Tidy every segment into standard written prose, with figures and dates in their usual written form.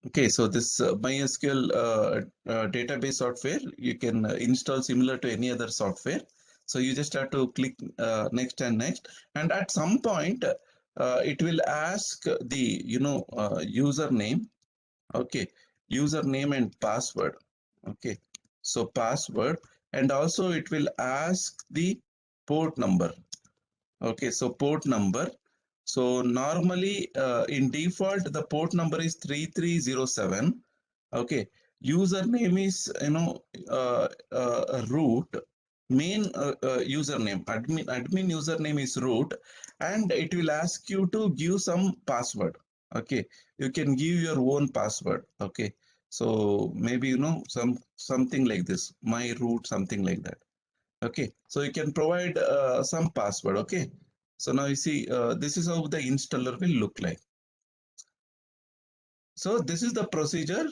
Okay, so this MySQL database software, you can install similar to any other software. So you just have to click next and next, and at some point it will ask the username. Okay, username and password. Okay, so password, and also it will ask the port number. Okay, so port number. So normally in default the port number is 3307. Okay, username is root. Main username, admin username is root, and it will ask you to give some password. Okay, you can give your own password. Okay, so maybe something like this, my root, something like that. Okay, so you can provide some password. Okay, so now you see this is how the installer will look like. So this is the procedure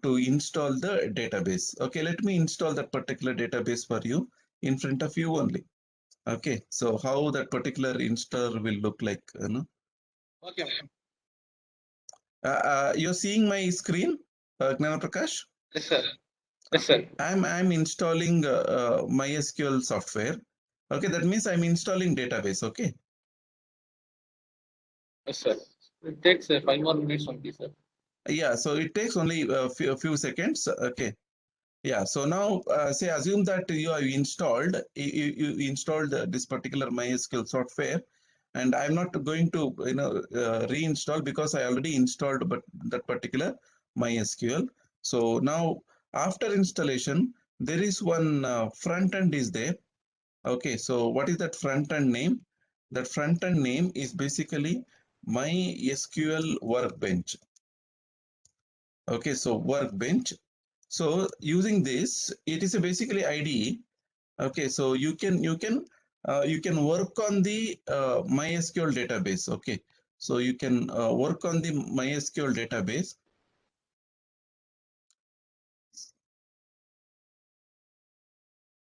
to install the database. Okay, let me install that particular database for you in front of you only. Okay, so how that particular installer will look like, Okay. you're seeing my screen, Gnana Prakash? Yes, sir. Yes, sir. I'm installing MySQL software. Okay, that means I'm installing database. Okay. Yes, sir. It takes 5 more minutes only, sir. Yeah, so it takes only a few seconds. Okay. Yeah, so now say assume that you have installed, you installed this particular MySQL software, and I'm not going to reinstall because I already installed but that particular MySQL. So now after installation, there is one front end is there. Okay, so what is that front end name? That front end name is basically MySQL Workbench. Okay, so Workbench. So using this, it is a basically IDE. Okay, so you can work on the MySQL database. Okay, so you can work on the MySQL database.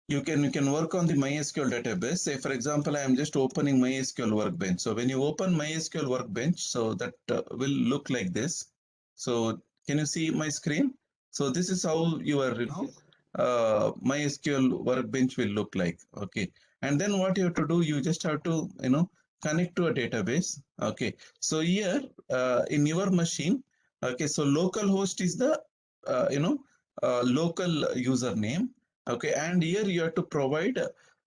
You can work on the MySQL database. Say for example, I am just opening MySQL Workbench. So when you open MySQL Workbench, so that will look like this. So can you see my screen? So this is how your MySQL Workbench will look like. Okay, and then what you have to do, you just have to connect to a database. Okay, so here in your machine, okay, so localhost is the local username. Okay, and here you have to provide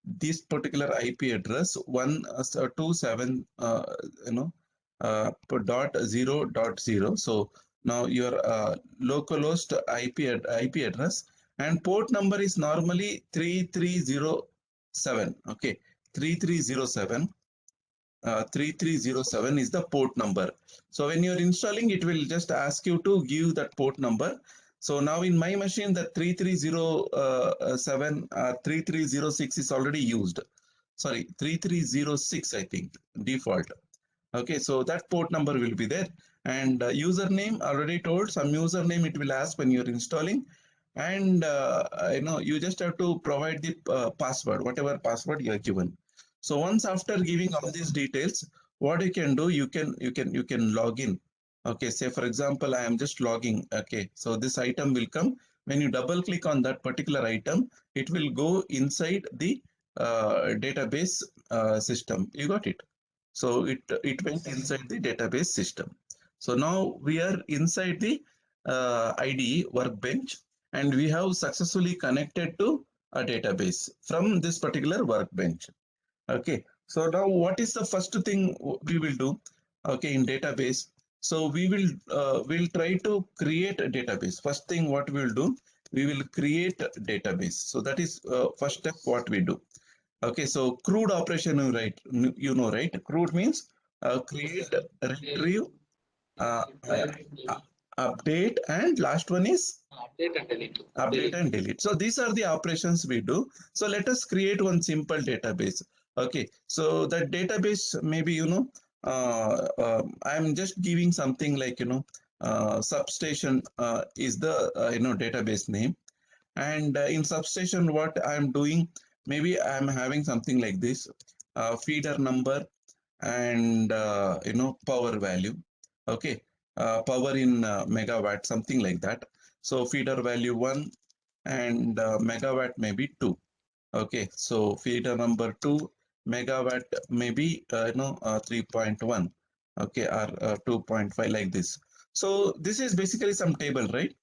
this particular IP address 127 .0.0. So now your localhost IP address, and port number is normally 3307. Okay, 3307. 3307 is the port number. So when you're installing, it will just ask you to give that port number. So now in my machine, the 3307, 3306 is already used. Sorry, 3306, I think, default. Okay, so that port number will be there. And username, already told, some username it will ask when you're installing. And you just have to provide the password, whatever password you are given. So once after giving all these details, what you can do, you can log in. Okay, say for example, I am just logging. Okay, so this item will come. When you double click on that particular item, it will go inside the database system. You got it? So it went inside the database system. So now we are inside the IDE workbench, and we have successfully connected to a database from this particular workbench. Okay, so now what is the first thing we will do? Okay, in database, so we'll try to create a database. First thing what we will do, we will create a database. So that is first step what we do. Okay, so CRUD operation, right? CRUD means create, retrieve, uh, uh, uh, update, and last one is Update and delete. update and delete. So these are the operations we do. So let us create one simple database. Okay, so that database maybe I'm just giving something like substation is the database name, and in substation what I'm doing, maybe I'm having something like this, feeder number and power value. Okay, power in megawatt, something like that. So feeder value 1 and megawatt maybe 2. Okay, so feeder number 2 megawatt maybe 3.1. Okay, or 2.5 like this. So this is basically some table, right?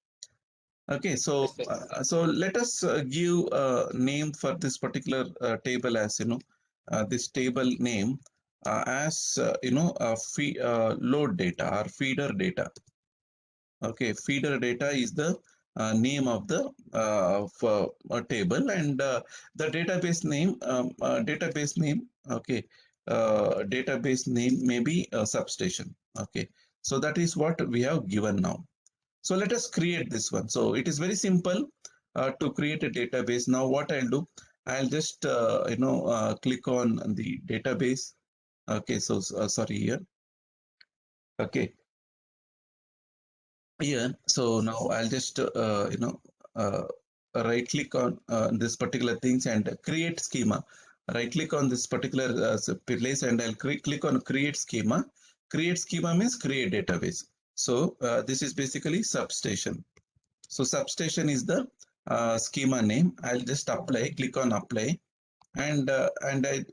Okay, so Yes, sir. let us give a name for this particular table as this table name as load data or feeder data. Okay, feeder data is the name of the table, and the database name. Okay, database name may be substation. Okay, so that is what we have given now. So let us create this one. So it is very simple to create a database. Now what I'll do, I'll just click on the database. Okay, so sorry here. Okay, here. So now I'll just right click on this particular things and create schema. Right click on this particular place and I'll click on create schema. Create schema means create database. So this is basically substation. So substation is the schema name. I'll just apply, click on apply, and I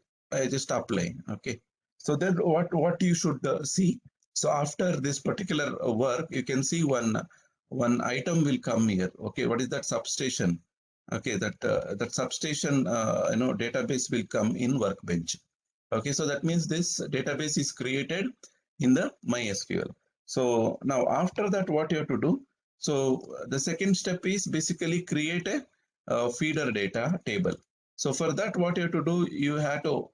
just apply. Okay. So then what you should see. So after this particular work, you can see one item will come here. Okay, what is that substation? Okay, that substation database will come in Workbench. Okay, so that means this database is created in the MySQL. So now after that, what you have to do? So the second step is basically create a feeder data table. So for that, what you have to do, you have to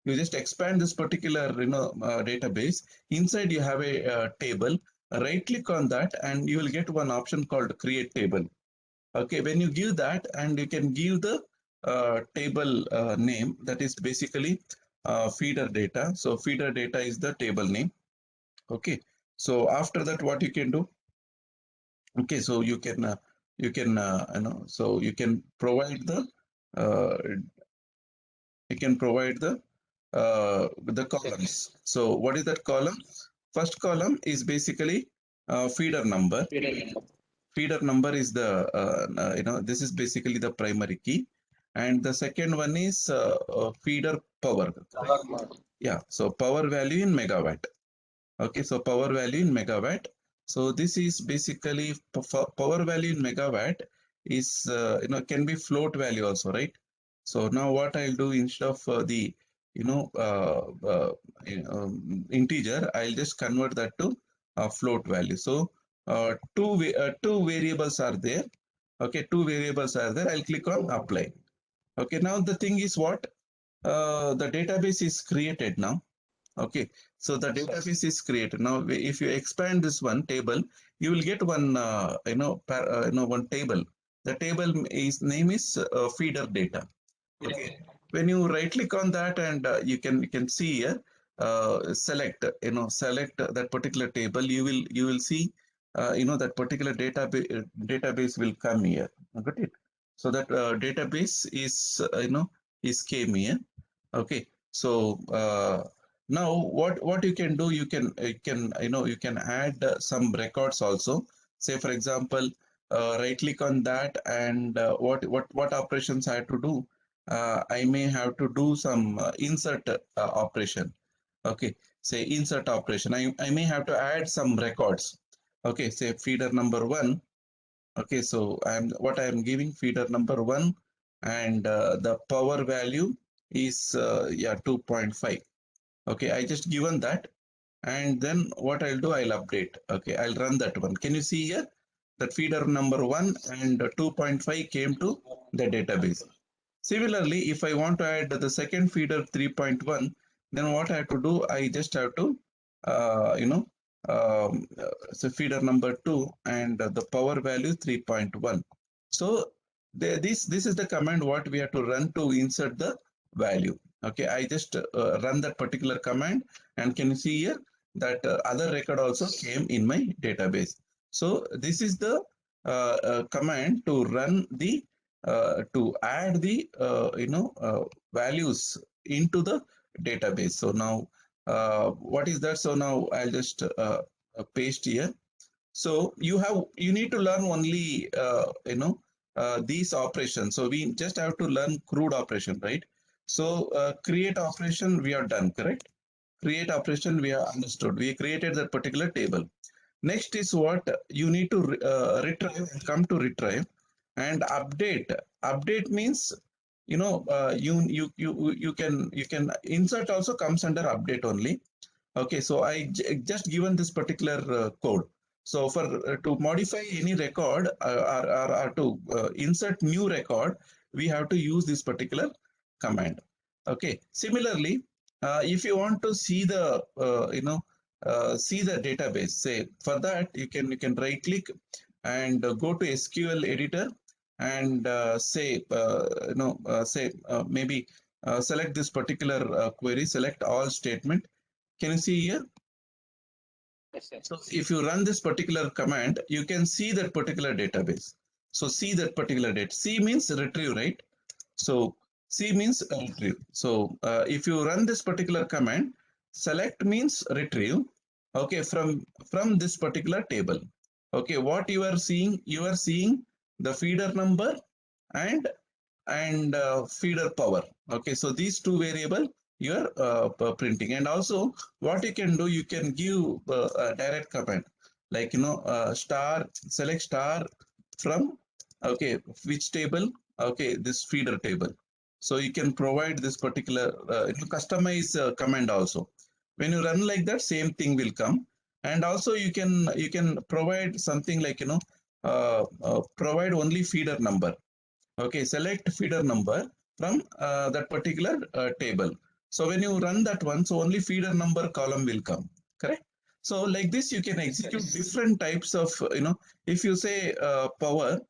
you just expand this particular database. Inside you have a table. Right click on that, and you will get one option called create table. Okay, when you give that, and you can give the table name, that is basically feeder data. So feeder data is the table name. Okay, so after that, what you can do? Okay, so you can provide the uh, columns. So what is that column? First column is basically feeder number. Feeder number is the this is basically the primary key, and the second one is feeder power. Yeah, so power value in megawatt. Okay, so power value in megawatt. So this is basically power value in megawatt is can be float value also, right? So now what I'll do, instead of the integer, I'll just convert that to float value. So two variables are there. Okay, two variables are there. I'll click on apply. Okay, now the thing is what the database is created now. Okay, so the database is created now. If you expand this one table, you will get one one table. The table is name is feeder data. Okay, when you right click on that, and you can see here, select select that particular table, you will see that particular database will come here. Got it? So that database is is came here. Okay, so now what you can do, you can add some records also. Say for example, right click on that, and what operations I have to do. I may have to do some insert operation. Okay, say insert operation. I may have to add some records. Okay, say feeder number 1. Okay, so I am giving feeder number 1, and the power value is 2.5. Okay, I just given that, and then what I'll do, I'll update. Okay, I'll run that one. Can you see here that feeder number 1 and 2.5 came to the database? Similarly, if I want to add the second feeder 3.1, then what I have to do, I just have to, so feeder number 2 and the power value 3.1. So this is the command what we have to run to insert the value. Okay, I just run that particular command, and can you see here that other record also came in my database. So this is the command to run the to add the values into the database. So now what is that? So now I'll just paste here. So you need to learn only these operations. So we just have to learn CRUD operation, right? So create operation we are done, correct? Create operation we are understood. We created that particular table. Next is what you need to retrieve, come to retrieve and update. Update means you can insert also comes under update only. Okay, so just given this particular code. So for to modify any record or to insert new record, we have to use this particular command. Okay, similarly, if you want to see the see the database, say for that you can right click and go to SQL editor and maybe select this particular query, select all statement. Can you see here? Yes, sir. So if you run this particular command, you can see that particular database. So see that particular date. C means retrieve, right? So C means retrieve. So if you run this particular command, select means retrieve. Okay, from this particular table. Okay, what you are seeing the feeder number and feeder power. Okay, so these two variable you are printing, and also what you can do, you can give a direct command like star, select star from which table, this feeder table. So you can provide this particular customize command also. When you run like that, same thing will come. And also you can provide something like provide only feeder number. Okay, select feeder number from that particular table. So when you run that one, so only feeder number column will come, correct? So like this, you can execute different types of, if you say power,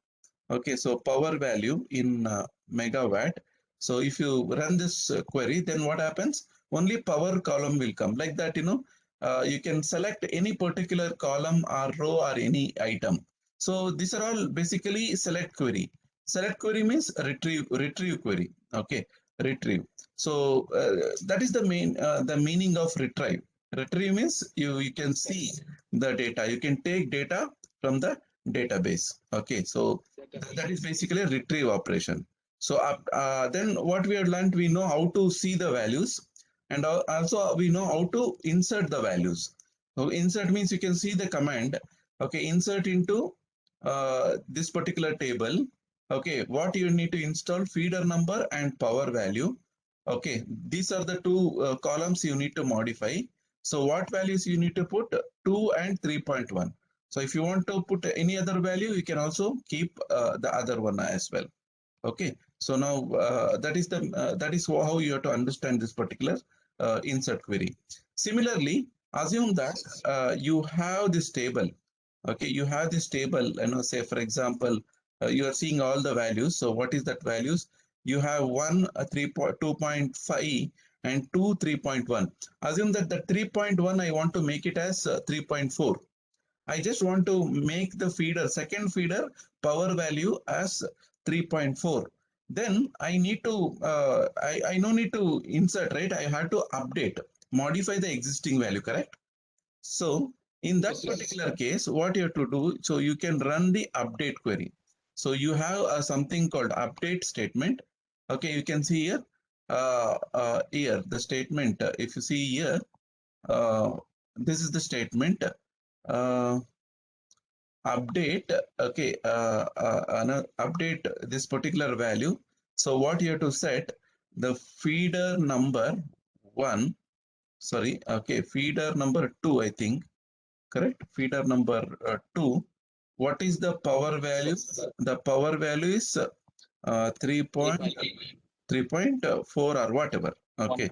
okay, so power value in megawatt. So if you run this query, then what happens? Only power column will come like that, you can select any particular column or row or any item. So these are all basically select query. Select query means retrieve query. Okay, retrieve. So that is the meaning of retrieve. Retrieve means you can see the data. You can take data from the database. Okay, so that is basically a retrieve operation. So then what we have learned, we know how to see the values, and also we know how to insert the values. So insert means you can see the command. Okay, insert into this particular table. Okay, what you need to install, feeder number and power value. Okay, these are the two columns you need to modify. So what values you need to put? 2 and 3.1. So if you want to put any other value, you can also keep the other one as well. Okay, so now that is how you have to understand this particular insert query. Similarly, assume that you have this table. Okay, you have this table, say for example, you are seeing all the values. So what is that values? You have 1 2.5 and 2 3.1. Assume that the 3.1 I want to make it as 3.4. I just want to make the feeder, second feeder power value as 3.4. Then I need to, I no need to insert, right? I have to update, modify the existing value, correct? So in that particular case, what you have to do, so you can run the update query. So you have something called update statement. Okay, you can see here, here the statement. If you see here, this is the statement. Update, okay, update this particular value. So what you have to set, the feeder number 1, sorry, okay, feeder number 2, I think, correct? Feeder number 2. What is the power value? The power value is 3.4 or whatever. Okay,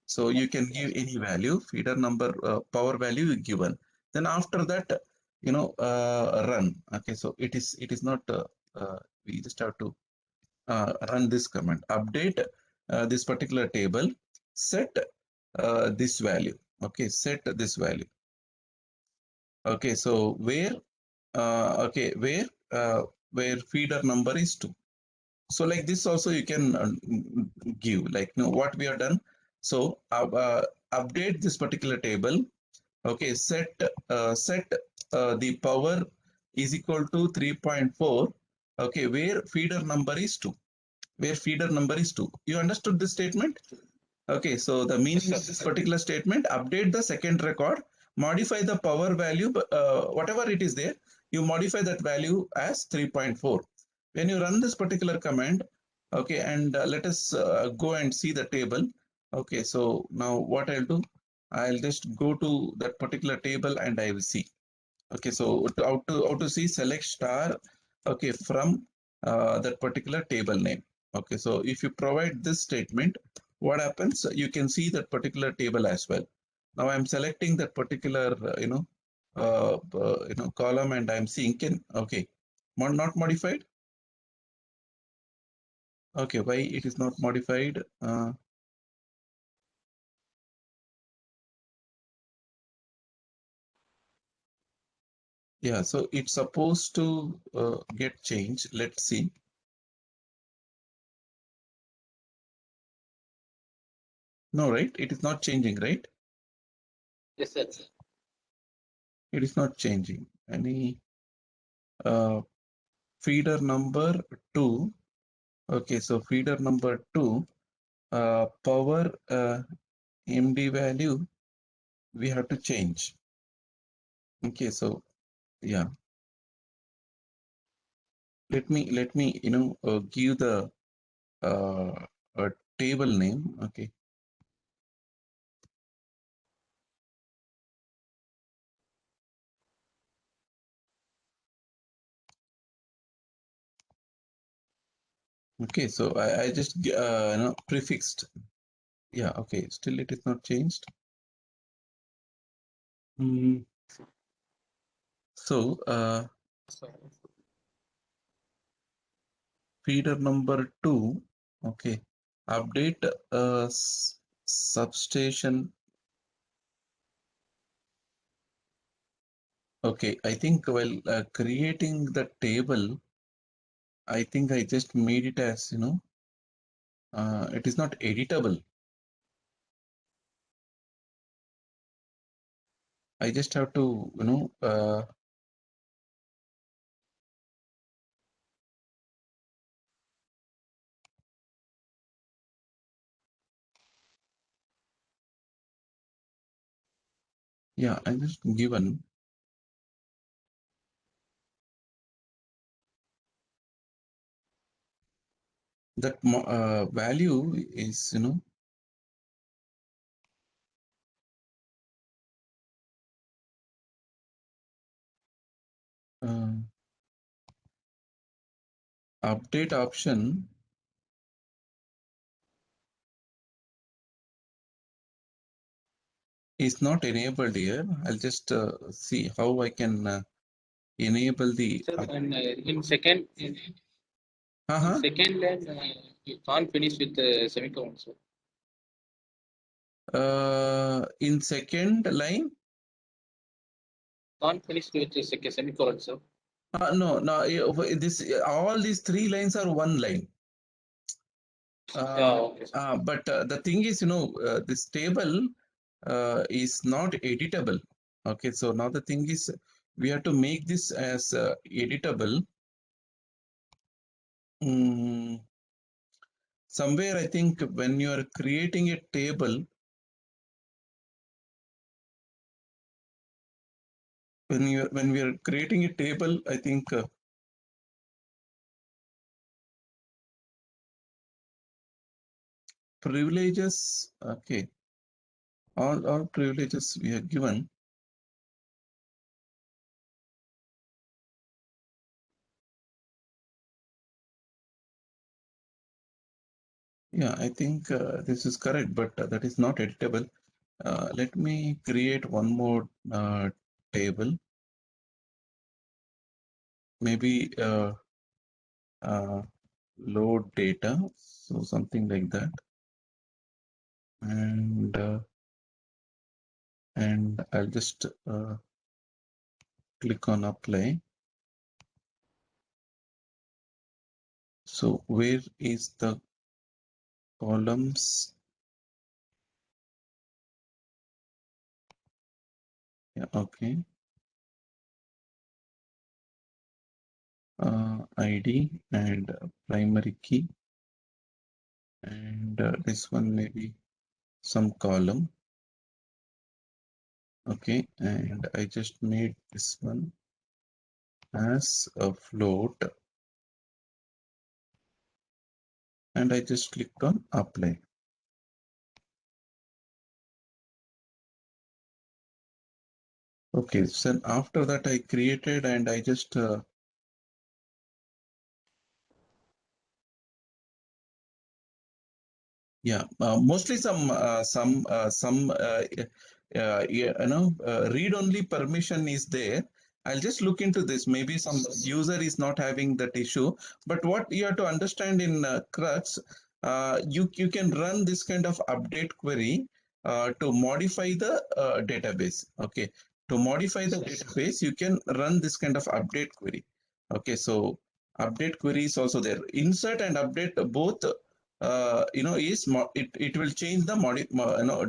so you can give any value, feeder number, power value given. Then after that, run. Okay, so it is not. We just have to run this command. Update this particular table. Set this value. Okay, set this value. Okay, so where where feeder number is 2. So like this also you can give, like what we have done. So update this particular table. Okay, set the power is equal to 3.4. Okay, where feeder number is 2. Where feeder number is 2. You understood this statement? Okay, so the meaning of this particular statement, update the second record, modify the power value, whatever it is there, you modify that value as 3.4. When you run this particular command, okay, and let us go and see the table. Okay, so now what I'll do, I'll just go to that particular table and I will see. Okay, so how to see, select star, okay, from that particular table name. Okay, so if you provide this statement, what happens? You can see that particular table as well. Now I'm selecting that particular, column, and I'm seeing okay, not modified. Okay, why it is not modified? Yeah, so it's supposed to get changed. Let's see. No, right? It is not changing, right? Yes, sir. It is not changing. Any feeder number 2. Okay, so feeder number 2, power MD value, we have to change. Okay, so yeah, let me give the table name. Okay, okay, so I just prefixed. Yeah, okay, still it is not changed. So feeder number 2, okay, update substation. Okay, I think while creating the table, I think I just made it as, it is not editable. I just have to, yeah, I just given that value is, uh, update option is not enabled here. I'll just see how I can enable the. Sir, and in Uh-huh. second line, you can't finish with the semicolon, sir. In second line. Can't finish with the semicolon, sir. No, no. This all these 3 lines are one line. Yeah, okay, sir. But the thing is, this table is not editable. Okay, so now the thing is, we have to make this as editable. Somewhere, I think when you are creating a table, when we are creating a table, I think privileges. Okay, all privileges we are given. Yeah, I think this is correct, but that is not editable. Let me create one more table. Maybe load data, so something like that, and I'll just click on apply. So where is the columns? Yeah, okay. ID and primary key, and this one maybe some column. Okay, and I just made this one as a float, and I just clicked on apply. Okay, so after that I created and I just yeah, mostly some read only permission is there. I'll just look into this. Maybe some user is not having that issue. But what you have to understand in Crux, you can run this kind of update query to modify the database. Okay, to modify the database, you can run this kind of update query. Okay, so update query is also there. Insert and update both it will change the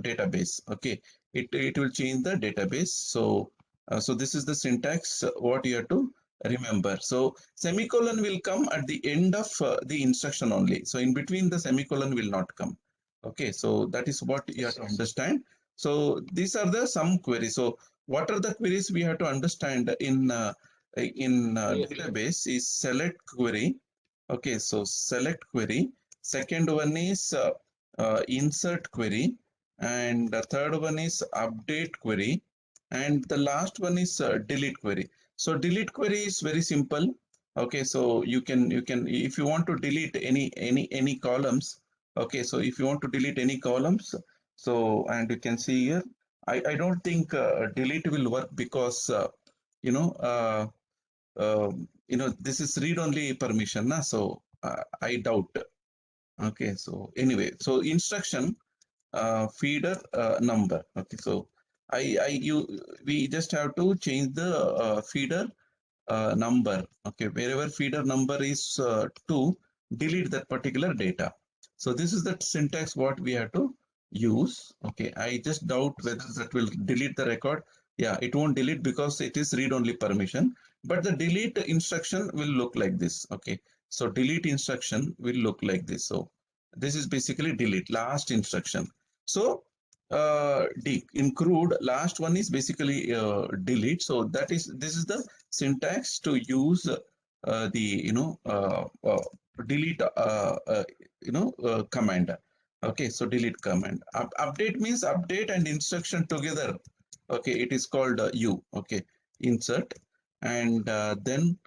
database. Okay, it will change the database. So this is the syntax what you have to remember. So semicolon will come at the end of the instruction only. So in between the semicolon will not come. Okay, so that is what you have to understand. So these are the some queries. So what are the queries we have to understand database is select query. Okay, so select query. Second one is insert query, and the third one is update query, and the last one is delete query. So delete query is very simple. Okay, so you can if you want to delete any columns. Okay, so if you want to delete any columns, so and you can see here, I don't think delete will work because you know uh, this is read only permission, na? So I doubt. Okay, so anyway, so instruction feeder number. Okay, so we just have to change the feeder number. Okay, wherever feeder number is 2, delete that particular data. So this is the syntax what we have to use. Okay, I just doubt whether that will delete the record. Yeah, it won't delete because it is read only permission, but the delete instruction will look like this. Okay, so delete instruction will look like this. So this is basically delete last instruction. So in crude, last one is basically delete. So this is the syntax to use the delete command. Okay, so delete command. Update means update and instruction together. Okay, it is called u. Okay, insert, and then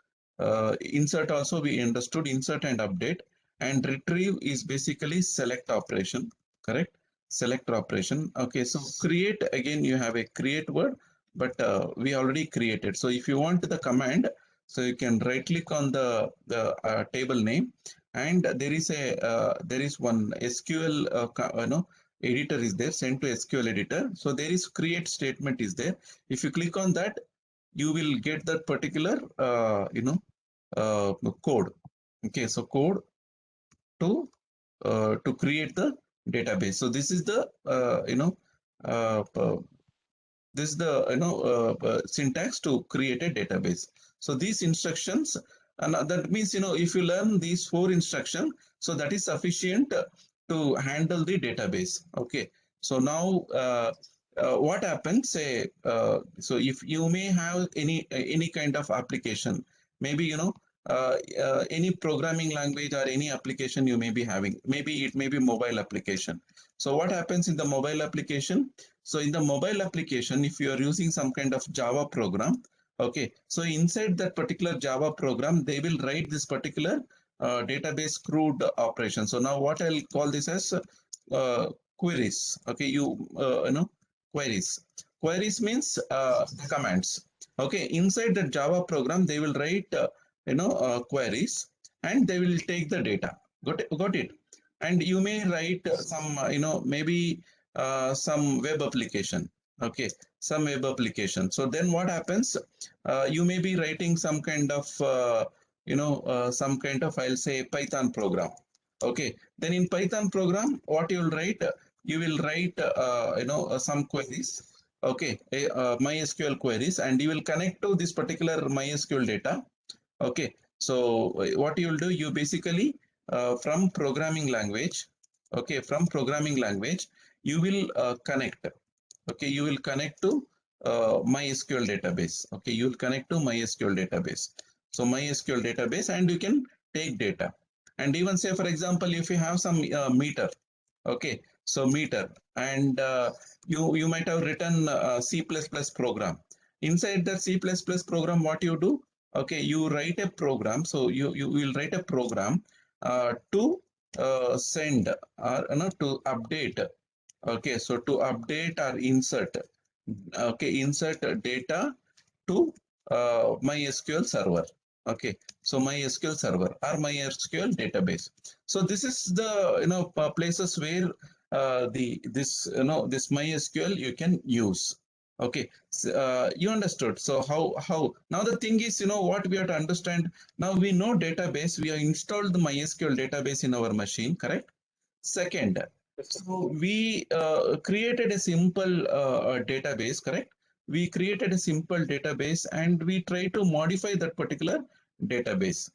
insert also we understood insert and update, and retrieve is basically select operation. Correct, select operation. Okay, so create, again you have a create word, but we already created. So if you want the command, so you can right click on the table name, and there is one SQL editor is there, send to SQL editor. So there is create statement is there. If you click on that, you will get that particular code. Okay, so code to create the database. So this is the this is the syntax to create a database. So these instructions, and that means if you learn these 4 instructions, so that is sufficient to handle the database. Okay, so now what happens, say so if you may have any kind of application, maybe any programming language or any application you may be having, maybe it may be mobile application. So what happens in the mobile application? So in the mobile application, if you are using some kind of Java program, okay, so inside that particular Java program, they will write this particular database CRUD operation. So now what I'll call this as queries. Okay, queries. Queries means commands. Okay, inside the Java program, they will write queries, and they will take the data. Got it? And you may write some maybe some web application. Okay, some web application. So then what happens, you may be writing some kind of some kind of, I'll say, Python program. Okay, then in Python program, what you will write, you will write some queries. okay, MySQL queries, and you will connect to this particular MySQL data. Okay, so what you will do, you basically from programming language, okay, from programming language, you will connect. Okay, you will connect to MySQL database. Okay, you will connect to MySQL database. So MySQL database, and you can take data. And even say, for example, if you have some meter, okay, so meter, and you might have written C++ program. Inside that C++ program, what you do? Okay, you write a program. So you will write a program to send or to update. Okay, so to update or insert, okay, insert data to MySQL server. Okay, so MySQL server or MySQL database. So this is the places where this this MySQL you can use. Okay, so, you understood. So how now the thing is, what we have to understand. Now we know database. We have installed the MySQL database in our machine, correct? Second, Yes, sir. so we created a simple database, correct? We created a simple database and we try to modify that particular database.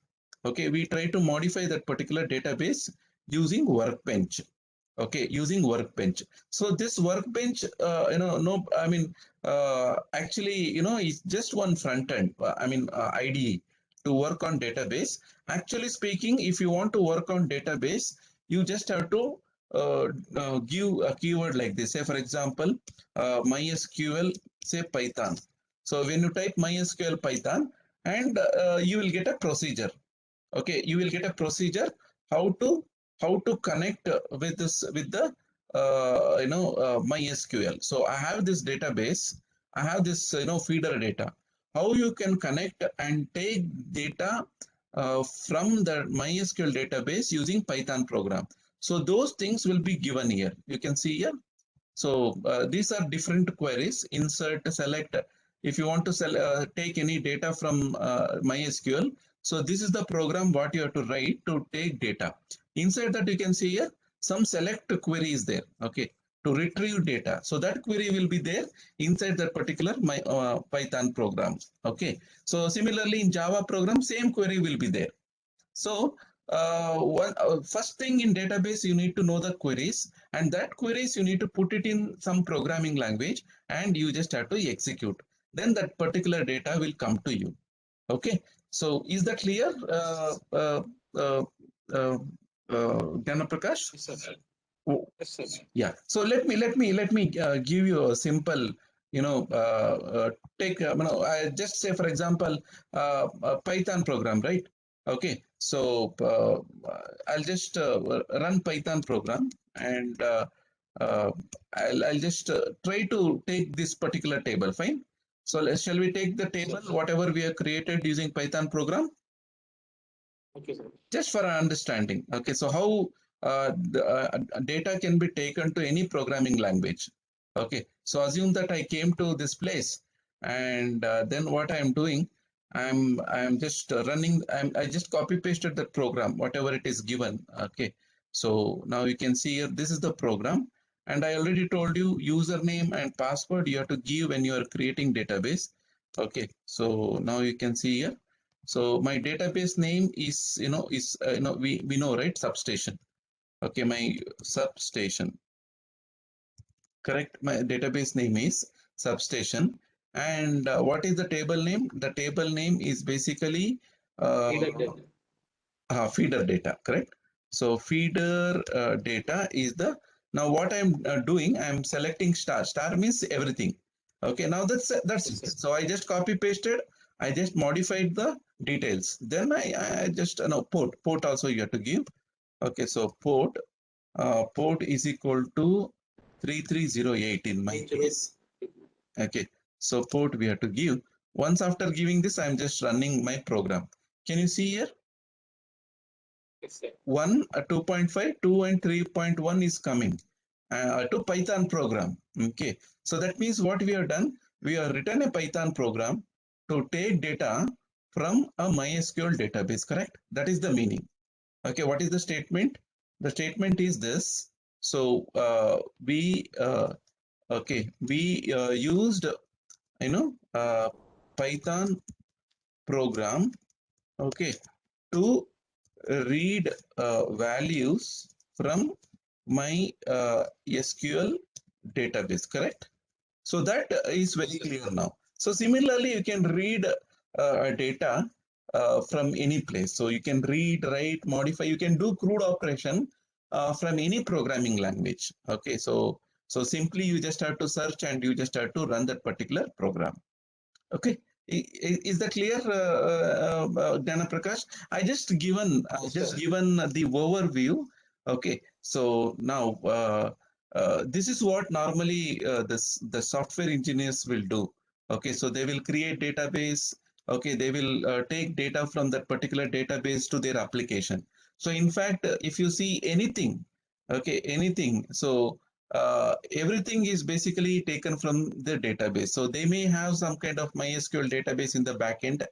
Okay, we try to modify that particular database using Workbench. Okay, using Workbench. So this Workbench, no, I mean, actually, it's just one front end. I mean, IDE to work on database. Actually speaking, if you want to work on database, you just have to give a keyword like this. Say, for example, MySQL, say Python. So when you type MySQL Python, and you will get a procedure. Okay, you will get a procedure how to connect with this with the MySQL. So I have this database. I have this feeder data. How you can connect and take data from the MySQL database using Python program. So those things will be given here. You can see here. So these are different queries: insert, select. If you want to take any data from MySQL, so this is the program what you have to write to take data. Inside that, you can see here some select query is there. Okay, to retrieve data. So that query will be there inside that particular Python program. Okay. So similarly in Java program, same query will be there. So first thing in database, you need to know the queries, and that queries you need to put it in some programming language, and you just have to execute. Then that particular data will come to you. Okay. So is that clear, uh, uh, Jana Prakash? Yes, sir. Oh, Yes, sir. yeah. So let me give you a simple, take, I just say, for example, a Python program, right? Okay. So I'll just run Python program, and uh, I'll just try to take this particular table. Fine. So shall we take the table, whatever we have created using Python program? Okay, sir. Just for our understanding. Okay, so how the data can be taken to any programming language. Okay, so assume that I came to this place, and then what I'm doing, I'm just running. I just copy pasted that program, whatever it is given. Okay, so now you can see here, this is the program, and I already told you username and password you have to give when you are creating database. Okay, so now you can see here. So my database name is, we know, right? Substation. Okay, my substation. Correct. My database name is substation. And what is the table name? The table name is basically Feeder data. feeder data. Correct. So feeder data is the, now what I'm doing, I'm selecting star. Star means everything. Okay, now that's Yes, it. sir. So I just copy pasted. I just modified the details. Then I just no port also you have to give. Okay, so port is equal to 3308 in my case. Okay, so port we have to give. Once after giving this, I'm just running my program. Can you see here? Yes, sir. 1, 2.5, 2 and 3.1 is coming to Python program. Okay, so that means what we have done, we have written a Python program to take data from a MySQL database, correct? That is the meaning. Okay, what is the statement? The statement is this. So we Okay, we used Python program, okay, to read values from my SQL database, correct? So that is very clear now. So similarly, you can read data from any place. So you can read, write, modify. You can do CRUD operation from any programming language. Okay, so simply you just have to search and you just have to run that particular program. Okay. Is that clear, Dana Prakash? I just given the overview. Okay, so now this is what normally the software engineers will do. Okay, so they will create database. Okay, they will take data from that particular database to their application. So in fact, if you see anything, okay, anything, so everything is basically taken from the database. So they may have some kind of MySQL database in the backend,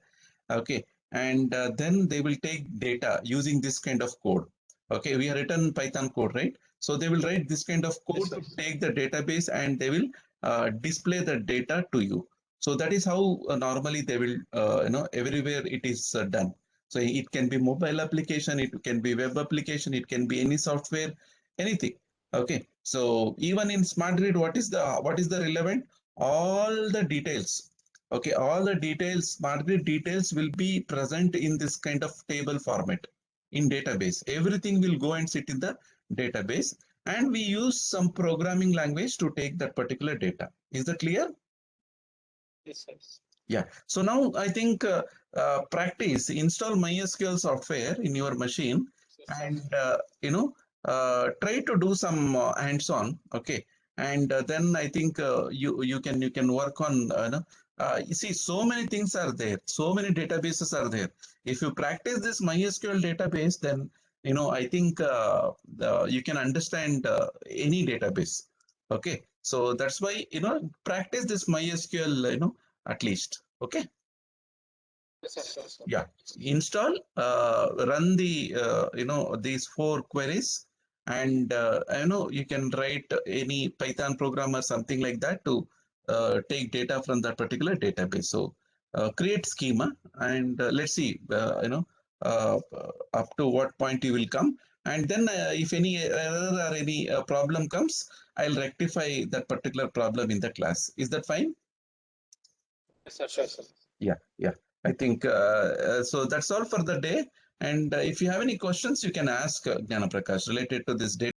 okay, and then they will take data using this kind of code. Okay, we have written Python code, right? So they will write this kind of code to take the database and they will display the data to you. So that is how normally they will, everywhere it is done. So it can be mobile application, it can be web application, it can be any software, anything. Okay, so even in smart grid, what is the relevant? All the details. Okay, all the details, smart grid details will be present in this kind of table format in database. Everything will go and sit in the database, and we use some programming language to take that particular data. Is that clear? Yes, yes. Yeah. So now I think practice, install MySQL software in your machine, and try to do some hands-on. Okay, and then I think you can work on. You see, so many things are there. So many databases are there. If you practice this MySQL database, then I think you can understand any database. Okay, so that's why practice this MySQL. At least. Okay. Yes, sir, sure, sir. Yeah. Install, run the, these 4 queries, and, you can write any Python program or something like that to take data from that particular database. So create schema, and let's see, up to what point you will come. And then if any error or any problem comes, I'll rectify that particular problem in the class. Is that fine? Yes, sir, sure, sir. Yeah, yeah. I think so. That's all for the day. And if you have any questions, you can ask Jnana Prakash related to this data.